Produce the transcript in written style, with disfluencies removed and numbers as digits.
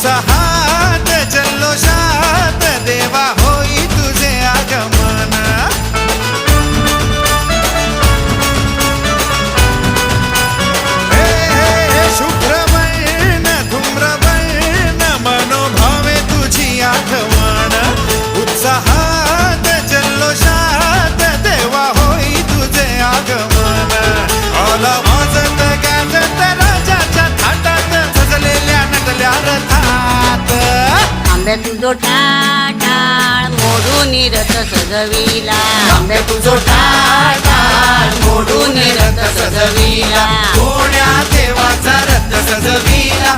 उत्साहात जल्लोषात देवा होई तुझे आगमन. हे हे शुभ्रवर्ण धूम्रवर्ण मनोभावे तुझी आठवण. उत्साहात जल्लोषात देवा होई तुझे आगमन. आला वाजत गाजत राजाच्या थाटात सजलेल्या नटल्या रथात. आंब्या तुझो टाळ मोडून रथ सजविला. आंब्या तुझो टाळ मोडून रथ सजविला. कोण्या देवाचा रथ सजविला.